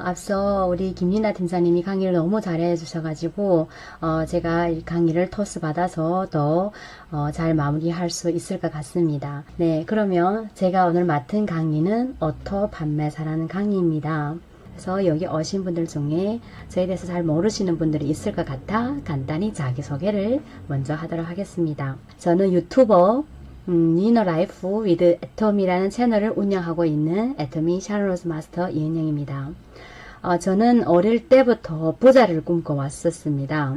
앞서 우리 김리나 팀장님이 강의를 너무 잘해 주셔가지고 제가 이 강의를 토스 받아서 더 잘 마무리할 수 있을 것 같습니다. 네, 그러면 제가 오늘 맡은 강의는 오토 판매사라는 강의입니다. 그래서 여기 오신 분들 중에 저에 대해서 잘 모르시는 분들이 있을 것 같아 간단히 자기소개를 먼저 하도록 하겠습니다. 저는 유튜버 이너 라이프 위드 애터미라는 채널을 운영하고 있는 애터미 샬롯 마스터 이은영입니다. 저는 어릴 때부터 부자를 꿈꿔왔었습니다.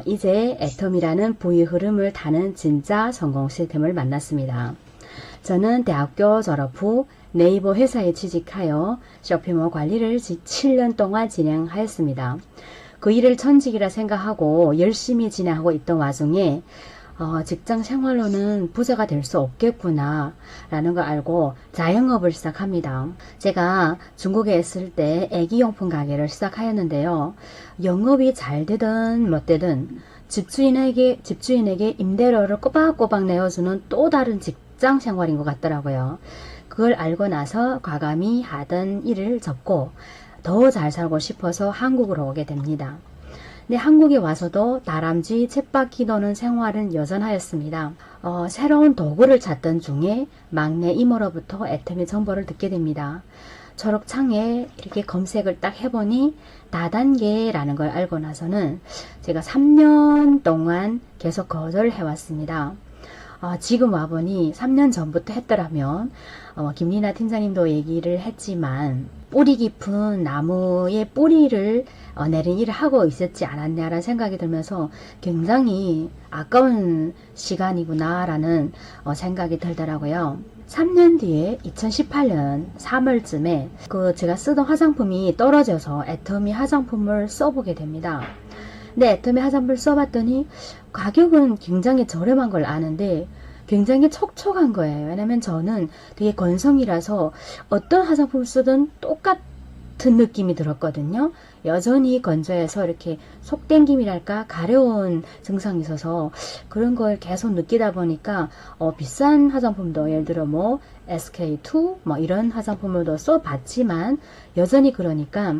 이제 애터미라는 부의 흐름을 타는 진짜 성공 시스템을 만났습니다. 저는 대학교 졸업 후 네이버 회사에 취직하여 쇼핑몰 관리를 7년 동안 진행하였습니다. 그 일을 천직이라 생각하고 열심히 진행하고 있던 와중에 직장 생활로는 부자가 될 수 없겠구나 라는 걸 알고 자영업을 시작합니다. 제가 중국에 있을 때 애기용품 가게를 시작하였는데요. 영업이 잘 되든 못 되든 집주인에게 임대료를 꼬박꼬박 내어주는 또 다른 직장 생활인 것 같더라고요. 그걸 알고 나서 과감히 하던 일을 접고 더 잘 살고 싶어서 한국으로 오게 됩니다. 네, 한국에 와서도 다람쥐 쳇바퀴 도는 생활은 여전하였습니다. 새로운 도구를 찾던 중에 막내 이모로부터 애터미 정보를 듣게 됩니다. 초록창에 이렇게 검색을 딱 해보니 다단계라는 걸 알고 나서는 제가 3년 동안 계속 거절을 해왔습니다. 지금 와보니 3년 전부터 했더라면 김리나 팀장님도 얘기를 했지만 뿌리 깊은 나무의 뿌리를 내린 일을 하고 있었지 않았냐라는 생각이 들면서 굉장히 아까운 시간이구나 라는 생각이 들더라고요. 3년 뒤에 2018년 3월쯤에 제가 쓰던 화장품이 떨어져서 애터미 화장품을 써보게 됩니다. 근데 애터미 화장품을 써봤더니 가격은 굉장히 저렴한 걸 아는데 굉장히 촉촉한 거예요. 왜냐면 저는 되게 건성이라서 어떤 화장품을 쓰든 똑같은 느낌이 들었거든요. 여전히 건조해서 이렇게 속땡김이랄까 가려운 증상이 있어서 그런 걸 계속 느끼다 보니까 비싼 화장품도 예를 들어 뭐 SK2 뭐 이런 화장품을 써봤지만 여전히 그러니까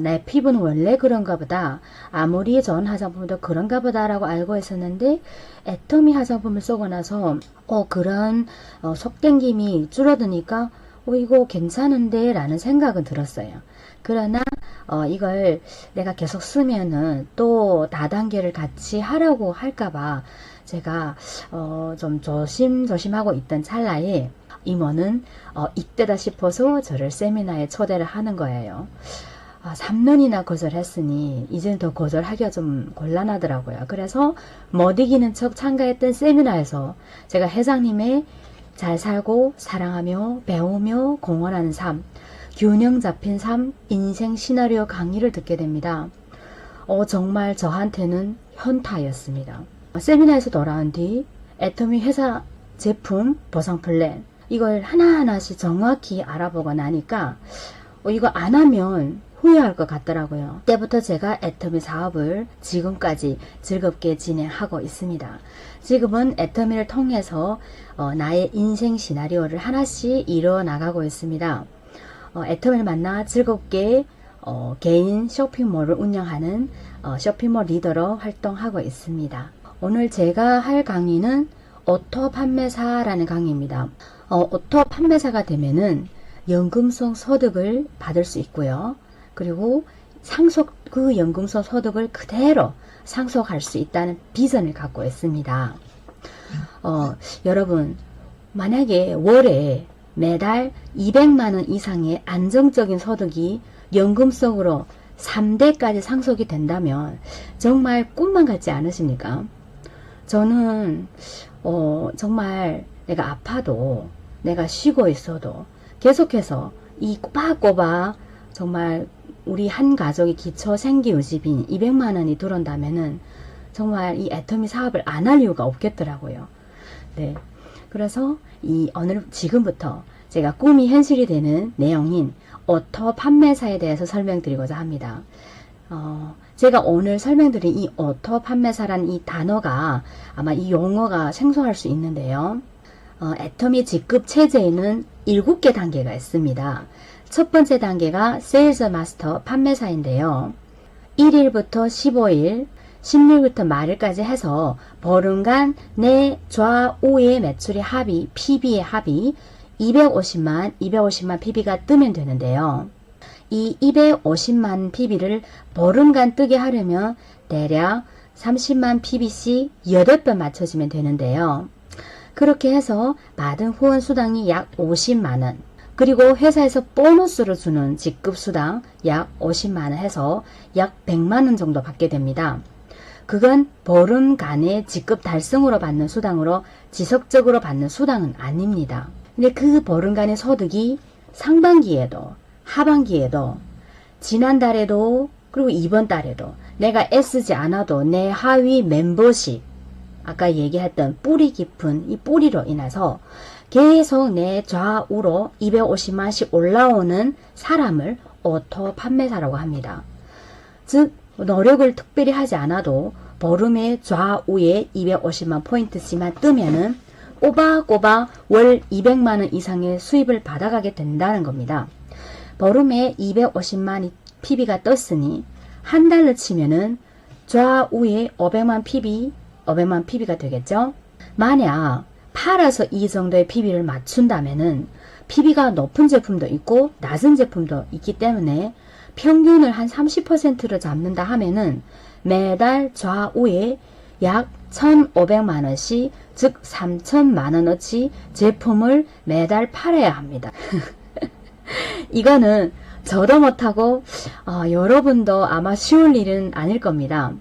내 피부는 원래 그런가 보다, 아무리 좋은 화장품도 그런가 보다 라고 알고 있었는데 애터미 화장품을 쓰고 나서 그런 속땡김이 줄어드니까 이거 괜찮은데 라는 생각은 들었어요. 그러나 이걸 내가 계속 쓰면은 또 다단계를 같이 하라고 할까봐 제가 좀 조심조심하고 있던 찰나에 이모는 이때다 싶어서 저를 세미나에 초대를 하는 거예요. 3년이나 거절했으니 이제는 더 거절하기가 좀 곤란하더라고요. 그래서 못 이기는 척 참가했던 세미나에서 제가 회장님의 잘 살고 사랑하며 배우며 공헌하는 삶, 균형 잡힌 삶, 인생 시나리오 강의를 듣게 됩니다. 정말 저한테는 현타였습니다. 세미나에서 돌아온 뒤 애터미 회사 제품 보상 플랜 이걸 하나하나씩 정확히 알아보고 나니까 이거 안 하면 후회할 것 같더라고요. 그때부터 제가 애터미 사업을 지금까지 즐겁게 진행하고 있습니다. 지금은 애터미를 통해서 나의 인생 시나리오를 하나씩 이루어 나가고 있습니다. 애터미를 만나 즐겁게 개인 쇼핑몰을 운영하는 쇼핑몰 리더로 활동하고 있습니다. 오늘 제가 할 강의는 오토 판매사라는 강의입니다. 오토 판매사가 되면은 연금성 소득을 받을 수 있고요. 그리고 그 연금성 소득을 그대로 상속할 수 있다는 비전을 갖고 있습니다. 여러분, 만약에 월에 매달 200만원 이상의 안정적인 소득이 연금성으로 3대까지 상속이 된다면 정말 꿈만 같지 않으십니까? 저는 정말 내가 아파도 내가 쉬고 있어도 계속해서 이 꼬박꼬박 정말 우리 한 가족의 기초 생계유지비 200만원이 들어온다면은 정말 이 애터미 사업을 안 할 이유가 없겠더라고요. 네. 그래서 지금부터 제가 꿈이 현실이 되는 내용인 오토 판매사에 대해서 설명드리고자 합니다. 제가 오늘 설명드린 이 오토 판매사라는 이 단어가 아마 이 용어가 생소할 수 있는데요. 애터미 직급 체제에는 7개 단계가 있습니다. 첫 번째 단계가 세일즈 마스터 판매사인데요. 1일부터 15일, 16일부터 말일까지 해서 보름간 내 좌우의 매출의 합이, PB의 합이 250만 PB가 뜨면 되는데요. 이 250만 PB를 보름간 뜨게 하려면 대략 30만 PB씩 8번 맞춰지면 되는데요. 그렇게 해서 받은 후원 수당이 약 50만원, 그리고 회사에서 보너스로 주는 직급 수당 약 50만원 해서 약 100만원 정도 받게 됩니다. 그건 보름간의 직급 달성으로 받는 수당으로 지속적으로 받는 수당은 아닙니다. 근데 그 보름간의 소득이 상반기에도 하반기에도 지난달에도 그리고 이번 달에도 내가 애쓰지 않아도 내 하위 멤버십, 아까 얘기했던 뿌리 깊은 이 뿌리로 인해서 계속 내 좌우로 250만씩 올라오는 사람을 오토 판매사라고 합니다. 즉 노력을 특별히 하지 않아도 보름의 좌우에 250만 포인트씩만 뜨면은 꼬박꼬박 월 200만원 이상의 수입을 받아가게 된다는 겁니다. 보름에 250만 PB가 떴으니 한 달로 치면은 좌우에 500만 PB가 되겠죠. 만약 팔아서 이 정도의 PB를 맞춘다면은 PB가 높은 제품도 있고 낮은 제품도 있기 때문에 평균을 한 30%를 잡는다 하면은 매달 좌우에 약 1,500만원씩, 즉 3,000만원어치 제품을 매달 팔아야 합니다. 이거는 저도 못하고 여러분도 아마 쉬울 일은 아닐 겁니다.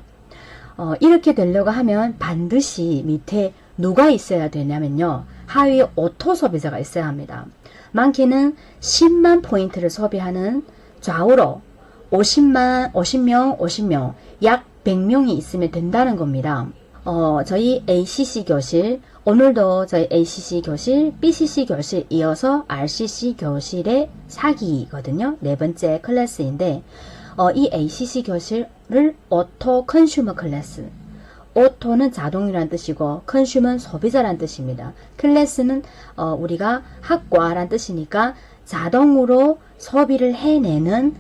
이렇게 되려고 하면 반드시 밑에 누가 있어야 되냐면요. 하위 오토 소비자가 있어야 합니다. 많게는 10만 포인트를 소비하는 좌우로 50명, 약 100명이 있으면 된다는 겁니다. 저희 ACC 교실, 오늘도 저희 ACC 교실, BCC 교실 이어서 RCC 교실의 4기거든요. 네 번째 클래스인데, 이 ACC 교실을 오토 컨슈머 클래스, 오토는 자동이란 뜻이고 컨슈머는 소비자란 뜻입니다. 클래스는 우리가 학과란 뜻이니까 자동으로 소비를 해내는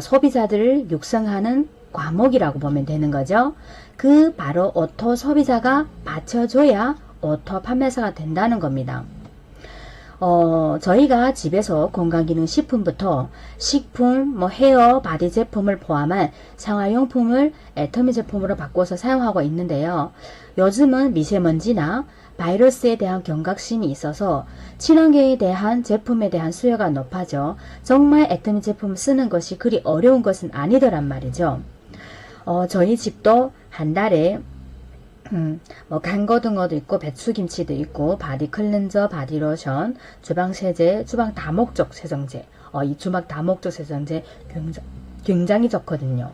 소비자들을 육성하는 과목이라고 보면 되는 거죠. 그 바로 오토 소비자가 받쳐줘야 오토 판매사가 된다는 겁니다. 저희가 집에서 건강기능식품부터 식품, 헤어, 바디 제품을 포함한 생활용품을 애터미 제품으로 바꿔서 사용하고 있는데요. 요즘은 미세먼지나 바이러스에 대한 경각심이 있어서 친환경에 대한 제품에 대한 수요가 높아져 정말 애터미 제품을 쓰는 것이 그리 어려운 것은 아니더란 말이죠. 저희 집도 한 달에 간고등어도 있고 배추김치도 있고 바디 클렌저, 바디 로션, 주방 세제, 주방 다목적 세정제. 이 주방 다목적 세정제 굉장히 좋거든요.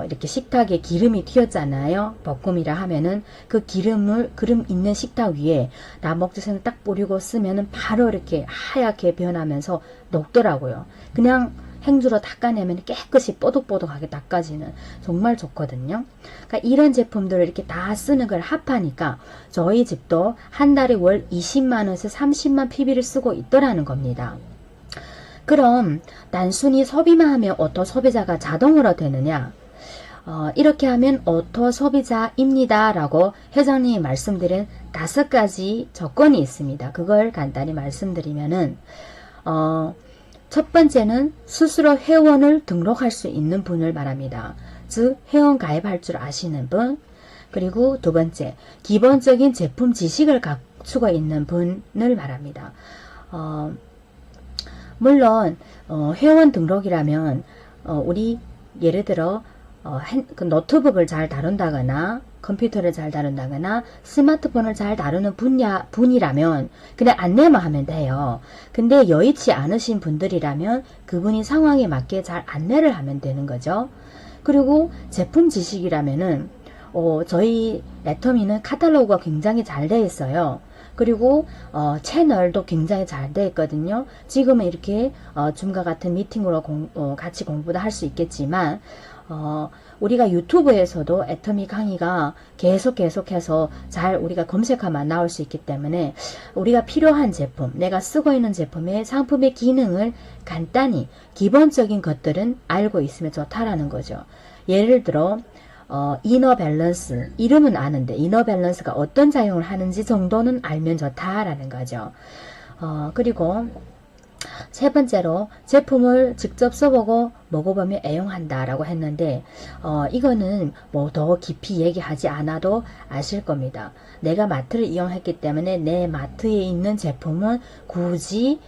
이렇게 식탁에 기름이 튀었잖아요. 볶음이라 하면은 그 기름 있는 식탁 위에 다목적 세정 딱 뿌리고 쓰면은 바로 이렇게 하얗게 변하면서 녹더라고요. 그냥 행주로 닦아내면 깨끗이 뽀득뽀득하게 닦아지는 정말 좋거든요. 그러니까 이런 제품들을 이렇게 다 쓰는 걸 합하니까 저희 집도 한 달에 월 20만원에서 30만 PB를 쓰고 있더라는 겁니다. 그럼 단순히 소비만 하면 오토 소비자가 자동으로 되느냐? 이렇게 하면 오토 소비자입니다 라고 회장님이 말씀드린 5가지 조건이 있습니다. 그걸 간단히 말씀드리면은 첫 번째는 스스로 회원을 등록할 수 있는 분을 말합니다. 즉 회원 가입할 줄 아시는 분. 그리고 두 번째, 기본적인 제품 지식을 갖추고 있는 분을 말합니다. 물론 회원 등록이라면 우리 예를 들어 그 노트북을 잘 다룬다거나 컴퓨터를 잘 다룬다거나 스마트폰을 잘 다루는 분이라면 그냥 안내만 하면 돼요. 근데 여의치 않으신 분들이라면 그분이 상황에 맞게 잘 안내를 하면 되는 거죠. 그리고 제품 지식이라면은 저희 애터미는 카탈로그가 굉장히 잘 되어 있어요. 그리고 채널도 굉장히 잘 되어 있거든요. 지금은 이렇게 줌과 같은 미팅으로 같이 공부도 할 수 있겠지만 우리가 유튜브에서도 애터미 강의가 계속해서 잘 우리가 검색하면 나올 수 있기 때문에 우리가 필요한 제품, 내가 쓰고 있는 제품의 상품의 기능을 간단히 기본적인 것들은 알고 있으면 좋다라는 거죠. 예를 들어 이너 밸런스, 이름은 아는데 이너 밸런스가 어떤 작용을 하는지 정도는 알면 좋다라는 거죠. 그리고 세 번째로 제품을 직접 써보고 먹어보면 애용한다 라고 했는데 이거는 뭐 더 깊이 얘기하지 않아도 아실 겁니다. 내가 마트를 이용했기 때문에 내 마트에 있는 제품은 굳이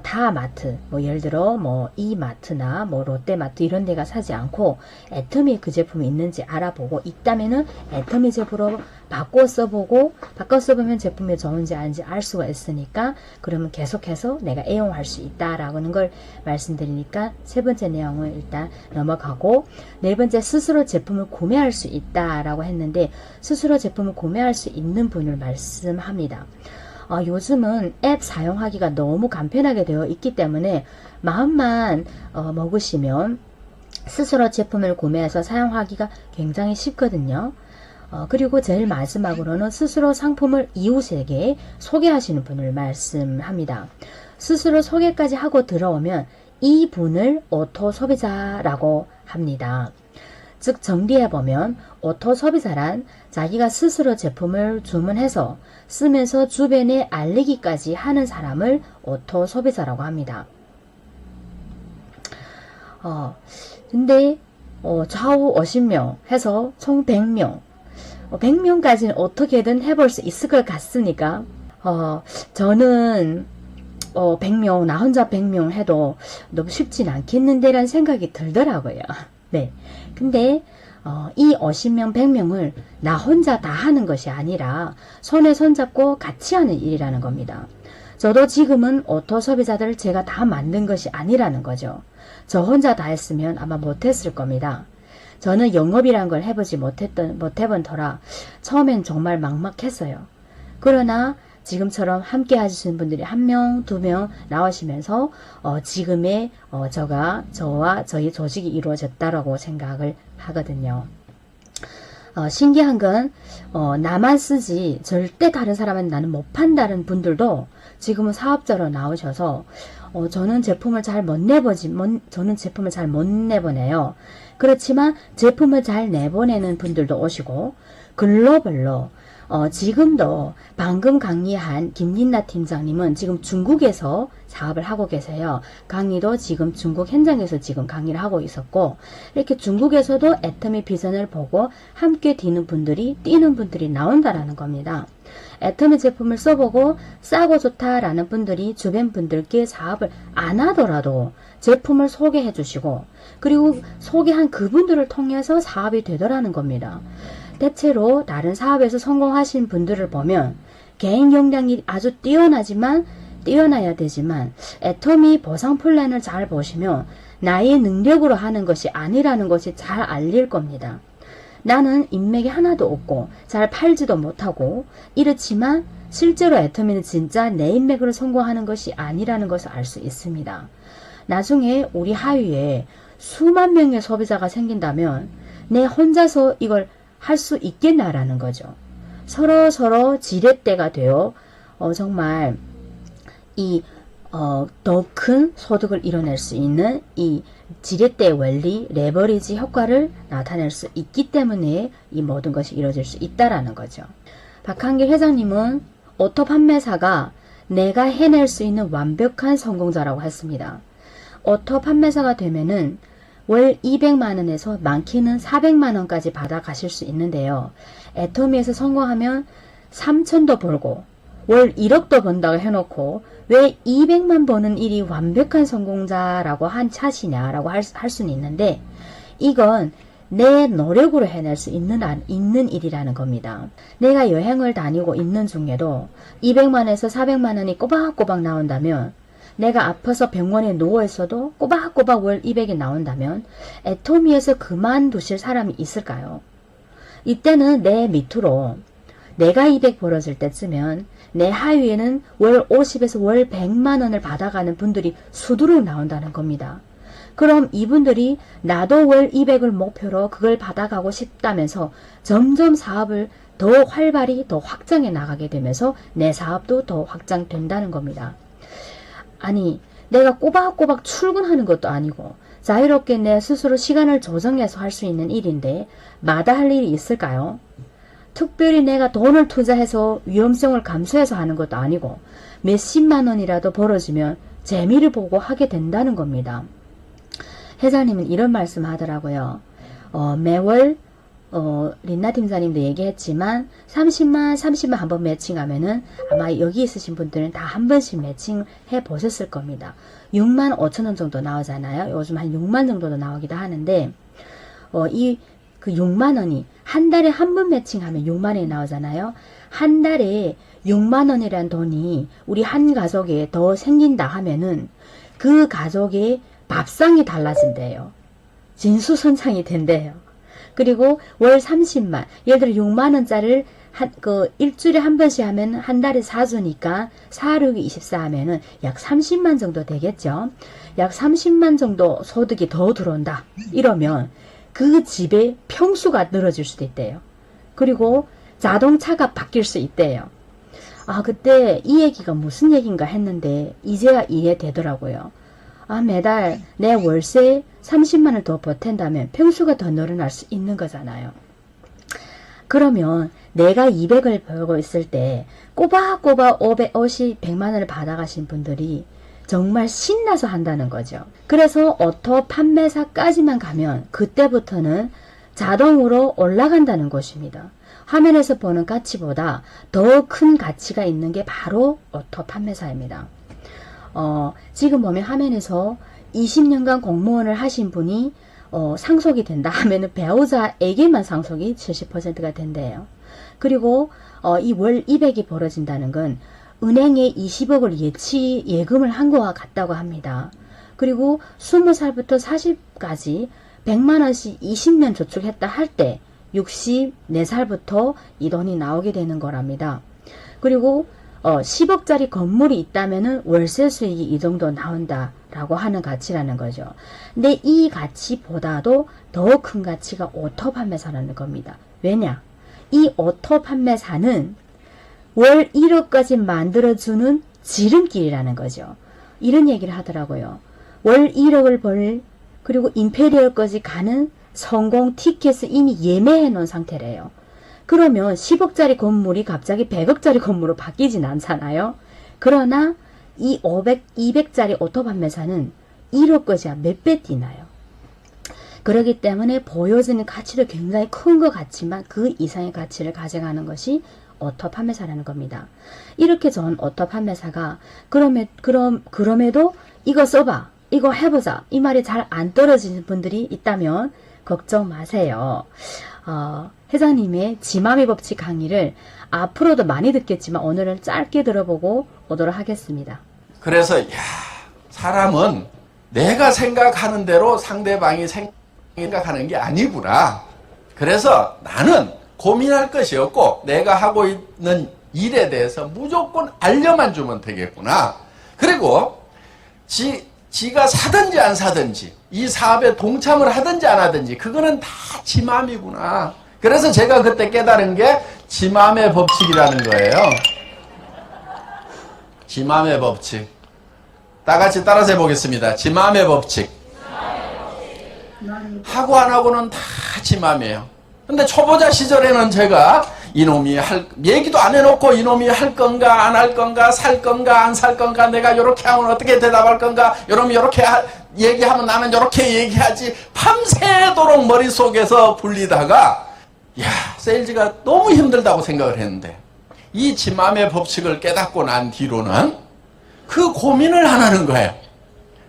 다 마트, 뭐 예를 들어 뭐 이마트나 뭐 롯데마트 이런 데가 사지 않고 애터미 그 제품이 있는지 알아보고 있다면은 애터미 제품으로 바꿔 써보면 제품이 좋은지 아닌지 알 수가 있으니까 그러면 계속해서 내가 애용할 수 있다라는 걸 말씀드리니까 세 번째 내용을 일단 넘어가고, 네 번째 스스로 제품을 구매할 수 있다라고 했는데 스스로 제품을 구매할 수 있는 분을 말씀합니다. 요즘은 앱 사용하기가 너무 간편하게 되어 있기 때문에 마음만 먹으시면 스스로 제품을 구매해서 사용하기가 굉장히 쉽거든요. 그리고 제일 마지막으로는 스스로 상품을 이웃에게 소개하시는 분을 말씀합니다. 스스로 소개까지 하고 들어오면 이 분을 오토 소비자라고 합니다. 즉 정리해보면 오토 소비자란 자기가 스스로 제품을 주문해서 쓰면서 주변에 알리기까지 하는 사람을 오토 소비자라고 합니다. 근데 좌우 50명 해서 총 100명 100명까지는 어떻게든 해볼 수 있을 것 같으니까 저는 100명, 나 혼자 100명 해도 너무 쉽진 않겠는데 라는 생각이 들더라고요. 네. 근데 이 50명, 100명을 나 혼자 다 하는 것이 아니라 손에 손잡고 같이 하는 일이라는 겁니다. 저도 지금은 오토 소비자들을 제가 다 만든 것이 아니라는 거죠. 저 혼자 다 했으면 아마 못했을 겁니다. 저는 영업이란 걸 해보지 못해본 터라 처음엔 정말 막막했어요. 그러나 지금처럼 함께 하시는 분들이 1명, 2명 나오시면서 지금의 저와 저희 조직이 이루어졌다라고 생각을 하거든요. 신기한 건 나만 쓰지 절대 다른 사람은 나는 못 판다는 분들도 지금은 사업자로 나오셔서 저는 제품을 잘 못 내보내요. 그렇지만 제품을 잘 내보내는 분들도 오시고 글로벌로 지금도 방금 강의한 김린나 팀장님은 지금 중국에서 사업을 하고 계세요. 강의도 지금 중국 현장에서 지금 강의를 하고 있었고, 이렇게 중국에서도 애터미 비전을 보고 함께 뛰는 분들이 나온다라는 겁니다. 애터미 제품을 써보고 싸고 좋다라는 분들이 주변 분들께 사업을 안 하더라도 제품을 소개해 주시고, 그리고 소개한 그분들을 통해서 사업이 되더라는 겁니다. 대체로 다른 사업에서 성공하신 분들을 보면 개인 역량이 아주 뛰어나야 되지만 애터미 보상 플랜을 잘 보시면 나의 능력으로 하는 것이 아니라는 것이 잘 알릴 겁니다. 나는 인맥이 하나도 없고 잘 팔지도 못하고 이렇지만 실제로 애터미는 진짜 내 인맥으로 성공하는 것이 아니라는 것을 알 수 있습니다. 나중에 우리 하위에 수만 명의 소비자가 생긴다면 내 혼자서 이걸 할 수 있겠나라는 거죠. 서로 지렛대가 되어 정말 더 큰 소득을 이뤄낼 수 있는 이 지렛대 원리, 레버리지 효과를 나타낼 수 있기 때문에 이 모든 것이 이루어질 수 있다라는 거죠. 박한길 회장님은 오토 판매사가 내가 해낼 수 있는 완벽한 성공자라고 했습니다. 오토 판매사가 되면은 월 200만원에서 많게는 400만원까지 받아 가실 수 있는데요. 애터미에서 성공하면 3천도 벌고 월 1억도 번다고 해놓고 왜 200만 버는 일이 완벽한 성공자라고 한 차시냐라고 할 수는 있는데, 이건 내 노력으로 해낼 수 있는 일이라는 겁니다. 내가 여행을 다니고 있는 중에도 200만에서 400만원이 꼬박꼬박 나온다면, 내가 아파서 병원에 누워있어도 꼬박꼬박 월 200이 나온다면 애터미에서 그만두실 사람이 있을까요? 이때는 내 밑으로 내가 200 벌어질 때쯤엔 내 하위에는 월 50에서 월 100만원을 받아가는 분들이 수두룩 나온다는 겁니다. 그럼 이분들이 나도 월 200을 목표로 그걸 받아가고 싶다면서 점점 사업을 더 활발히 더 확장해 나가게 되면서 내 사업도 더 확장된다는 겁니다. 아니, 내가 꼬박꼬박 출근하는 것도 아니고 자유롭게 내 스스로 시간을 조정해서 할 수 있는 일인데 마다할 일이 있을까요? 특별히 내가 돈을 투자해서 위험성을 감수해서 하는 것도 아니고 몇십만 원이라도 벌어지면 재미를 보고 하게 된다는 겁니다. 회장님은 이런 말씀 하더라고요. 매월 린나 팀장님도 얘기했지만 30만 한번 매칭하면은 아마 여기 있으신 분들은 다 한 번씩 매칭해 보셨을 겁니다. 6만 5천 원 정도 나오잖아요. 요즘 한 6만 정도도 나오기도 하는데 그 6만 원이 한 달에 한 번 매칭하면 6만 원이 나오잖아요. 한 달에 6만 원이란 돈이 우리 한 가족에 더 생긴다 하면은 그 가족의 밥상이 달라진대요. 진수선상이 된대요. 그리고 월 30만, 예를 들어 6만 원짜리를 일주일에 한 번씩 하면 한 달에 4주니까 4, 6, 24 하면은 약 30만 정도 되겠죠. 약 30만 정도 소득이 더 들어온다. 이러면 그 집의 평수가 늘어질 수도 있대요. 그리고 자동차가 바뀔 수 있대요. 아, 그때 이 얘기가 무슨 얘기인가 했는데 이제야 이해되더라고요. 아, 매달 내 월세 30만을 더 보탠다면 평수가 더 늘어날 수 있는 거잖아요. 그러면 내가 200을 벌고 있을 때 꼬박꼬박 550, 100만원을 받아가신 분들이 정말 신나서 한다는 거죠. 그래서 오토 판매사까지만 가면 그때부터는 자동으로 올라간다는 것입니다. 화면에서 보는 가치보다 더 큰 가치가 있는 게 바로 오토 판매사입니다. 지금 보면 화면에서 20년간 공무원을 하신 분이 상속이 된다 하면은 배우자에게만 상속이 70%가 된대요. 그리고 이 월 200이 벌어진다는 건 은행에 20억을 예금을 한 거와 같다고 합니다. 그리고 20살부터 40까지 100만원씩 20년 저축했다 할 때 64살부터 이 돈이 나오게 되는 거랍니다. 그리고 10억짜리 건물이 있다면은 월세 수익이 이 정도 나온다라고 하는 가치라는 거죠. 근데 이 가치보다도 더 큰 가치가 오토 판매사라는 겁니다. 왜냐? 이 오토 판매사는 월 1억까지 만들어주는 지름길이라는 거죠. 이런 얘기를 하더라고요. 월 1억을 그리고 임페리얼까지 가는 성공 티켓을 이미 예매해 놓은 상태래요. 그러면 10억짜리 건물이 갑자기 100억짜리 건물로 바뀌진 않잖아요. 그러나 이 200짜리 오토 판매사는 1억까지 몇 배 뛰나요. 그렇기 때문에 보여지는 가치도 굉장히 큰 것 같지만 그 이상의 가치를 가져가는 것이 오토 판매사라는 겁니다. 이렇게 좋은 오토 판매사가 그럼에도 이거 써봐, 이거 해보자, 이 말이 잘 안 떨어지는 분들이 있다면 걱정 마세요. 회장님의 지마미 법칙 강의를 앞으로도 많이 듣겠지만 오늘은 짧게 들어보고 오도록 하겠습니다. 그래서 사람은 내가 생각하는 대로 상대방이 생각하는 게 아니구나. 그래서 나는 고민할 것이 없고 내가 하고 있는 일에 대해서 무조건 알려만 주면 되겠구나. 그리고 지가 사든지 안 사든지 이 사업에 동참을 하든지 안 하든지 그거는 다 지 맘이구나. 그래서 제가 그때 깨달은 게 지 맘의 법칙이라는 거예요. 지 맘의 법칙. 다 같이 따라서 해보겠습니다. 지 맘의 법칙. 하고 안 하고는 다 지 맘이에요. 근데 초보자 시절에는 제가 이놈이 얘기도 안 해놓고 이놈이 할 건가 안 할 건가 살 건가 안 살 건가 내가 요렇게 하면 어떻게 대답할 건가 이놈이 요렇게 얘기하면 나는 요렇게 얘기하지 밤새도록 머릿속에서 불리다가 세일즈가 너무 힘들다고 생각을 했는데 이 지 맘의 법칙을 깨닫고 난 뒤로는 그 고민을 안 하는 거예요.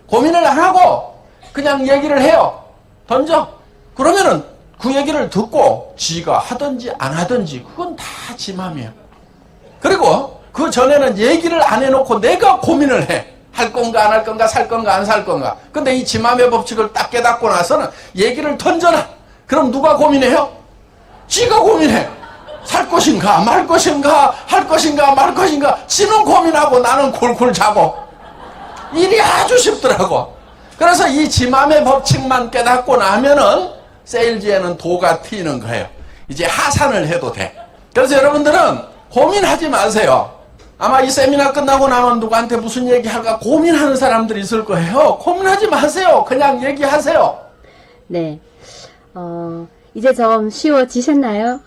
고민을 안 하고 그냥 얘기를 해요. 던져. 그러면은 그 얘기를 듣고 지가 하든지 안 하든지 그건 다 지 맘이에요. 그리고 그 전에는 얘기를 안 해놓고 내가 고민을 해. 할 건가 안 할 건가 살 건가 안 살 건가. 근데 이 지 맘의 법칙을 딱 깨닫고 나서는 얘기를 던져놔. 그럼 누가 고민해요? 지가 고민해. 살 것인가 말 것인가 할 것인가 말 것인가 지는 고민하고 나는 콜콜 자고 일이 아주 쉽더라고. 그래서 이 지맘의 법칙만 깨닫고 나면은 세일즈에는 도가 트이는 거예요. 이제 하산을 해도 돼. 그래서 여러분들은 고민하지 마세요. 아마 이 세미나 끝나고 나면 누구한테 무슨 얘기할까 고민하는 사람들이 있을 거예요. 고민하지 마세요. 그냥 얘기하세요. 네. 이제 좀 쉬워지셨나요?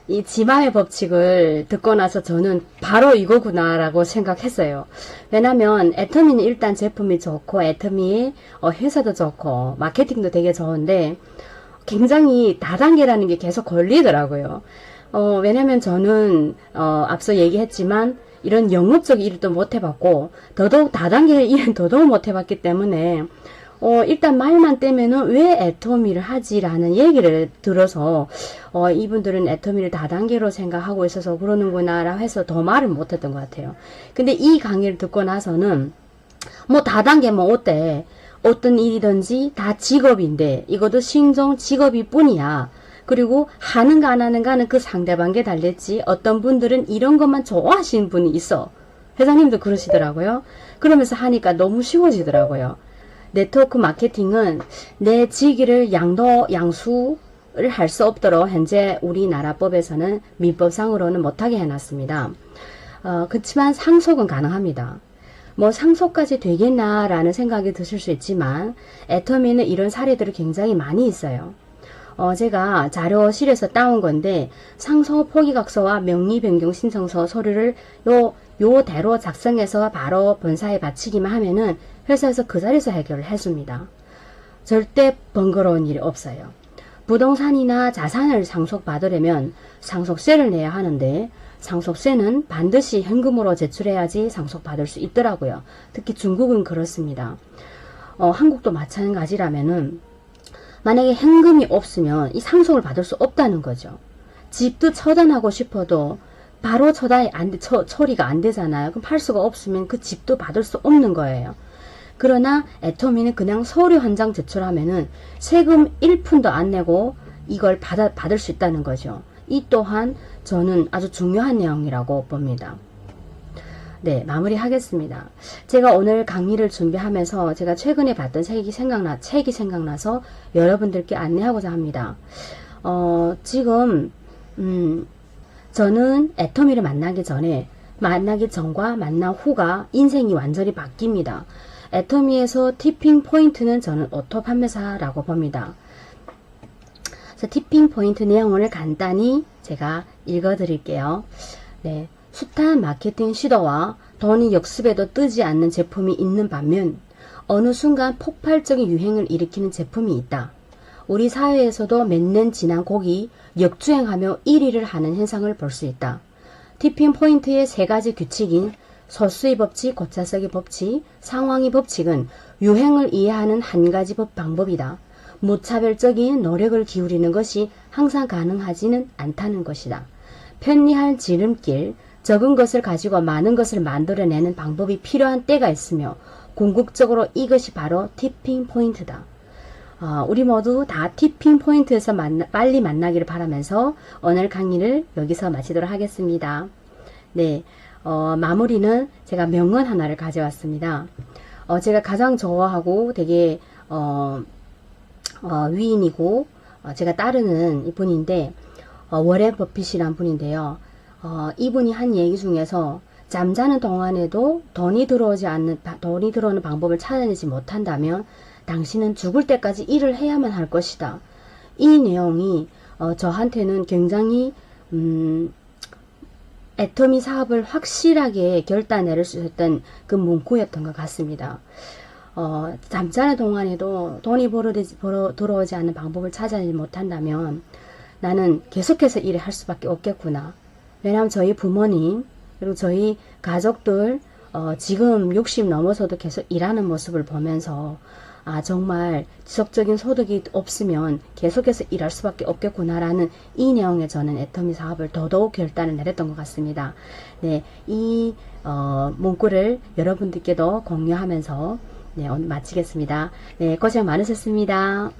이 지맘의 법칙을 듣고 나서 저는 바로 이거구나라고 생각했어요. 왜냐면 애터미는 일단 제품이 좋고 애터미 회사도 좋고 마케팅도 되게 좋은데 굉장히 다단계라는 게 계속 걸리더라고요. 왜냐면 저는 앞서 얘기했지만 이런 영업적 일을 또 못 해봤고 더더욱 다단계 일은 더더욱 못 해봤기 때문에 일단 말만 떼면은 왜 애터미를 하지라는 얘기를 들어서 이분들은 애터미를 다단계로 생각하고 있어서 그러는구나 라고 해서 더 말을 못했던 것 같아요. 근데 이 강의를 듣고 나서는 뭐 다단계 뭐 어때, 어떤 일이든지 다 직업인데 이것도 신종 직업이 뿐이야. 그리고 하는가 안 하는가는 그 상대방에 달렸지. 어떤 분들은 이런 것만 좋아하시는 분이 있어. 회장님도 그러시더라고요. 그러면서 하니까 너무 쉬워지더라고요. 네트워크 마케팅은 내 직위를 양수를 할 수 없도록 현재 우리나라 법에서는 민법상으로는 못하게 해놨습니다. 그렇지만 상속은 가능합니다. 뭐 상속까지 되겠나라는 생각이 드실 수 있지만 애터미는 이런 사례들이 굉장히 많이 있어요. 제가 자료실에서 따온 건데 상속 포기각서와 명의 변경 신청서 서류를 요대로 작성해서 바로 본사에 바치기만 하면은 회사에서 그 자리에서 해결을 해줍니다. 절대 번거로운 일이 없어요. 부동산이나 자산을 상속받으려면 상속세를 내야 하는데 상속세는 반드시 현금으로 제출해야지 상속받을 수 있더라고요. 특히 중국은 그렇습니다. 한국도 마찬가지라면은 만약에 현금이 없으면 이 상속을 받을 수 없다는 거죠. 집도 처단하고 싶어도 바로 처리가 안 되잖아요. 그럼 팔 수가 없으면 그 집도 받을 수 없는 거예요. 그러나 애터미는 그냥 서류 한 장 제출하면은 세금 1푼도 안 내고 이걸 받을 수 있다는 거죠. 이 또한 저는 아주 중요한 내용이라고 봅니다. 네, 마무리하겠습니다. 제가 오늘 강의를 준비하면서 제가 최근에 봤던 책이 생각나서 여러분들께 안내하고자 합니다. 지금 저는 애터미를 만나기 전과 만난 후가 인생이 완전히 바뀝니다. 애터미에서 티핑 포인트는 저는 오토 판매사라고 봅니다. 그래서 티핑 포인트 내용을 간단히 제가 읽어드릴게요. 네, 숱한 마케팅 시도와 돈이 역습에도 뜨지 않는 제품이 있는 반면 어느 순간 폭발적인 유행을 일으키는 제품이 있다. 우리 사회에서도 몇 년 지난 곡이 역주행하며 1위를 하는 현상을 볼 수 있다. 티핑 포인트의 세 가지 규칙인 소수의 법칙, 고차석의 법칙, 상황의 법칙은 유행을 이해하는 한 가지 방법이다. 무차별적인 노력을 기울이는 것이 항상 가능하지는 않다는 것이다. 편리한 지름길, 적은 것을 가지고 많은 것을 만들어내는 방법이 필요한 때가 있으며 궁극적으로 이것이 바로 티핑 포인트다. 우리 모두 다 티핑 포인트에서 빨리 만나기를 바라면서 오늘 강의를 여기서 마치도록 하겠습니다. 네, 마무리는 제가 명언 하나를 가져왔습니다. 제가 가장 좋아하고 되게 위인이고 제가 따르는 분인데 워렌 버핏이란 분인데요. 이분이 한 얘기 중에서 잠자는 동안에도 돈이 들어오는 방법을 찾아내지 못한다면 당신은 죽을 때까지 일을 해야만 할 것이다. 이 내용이 저한테는 굉장히 애터미 사업을 확실하게 결단내릴 수 있었던 그 문구였던 것 같습니다. 잠자는 동안에도 돈이 들어오지 않는 방법을 찾아내지 못한다면 나는 계속해서 일을 할 수밖에 없겠구나. 왜냐하면 저희 부모님 그리고 저희 가족들 지금 60 넘어서도 계속 일하는 모습을 보면서 정말 지속적인 소득이 없으면 계속해서 일할 수밖에 없겠구나라는 이 내용에 저는 애터미 사업을 더더욱 결단을 내렸던 것 같습니다. 네, 이 문구를 여러분들께도 공유하면서 네, 오늘 마치겠습니다. 네, 고생 많으셨습니다.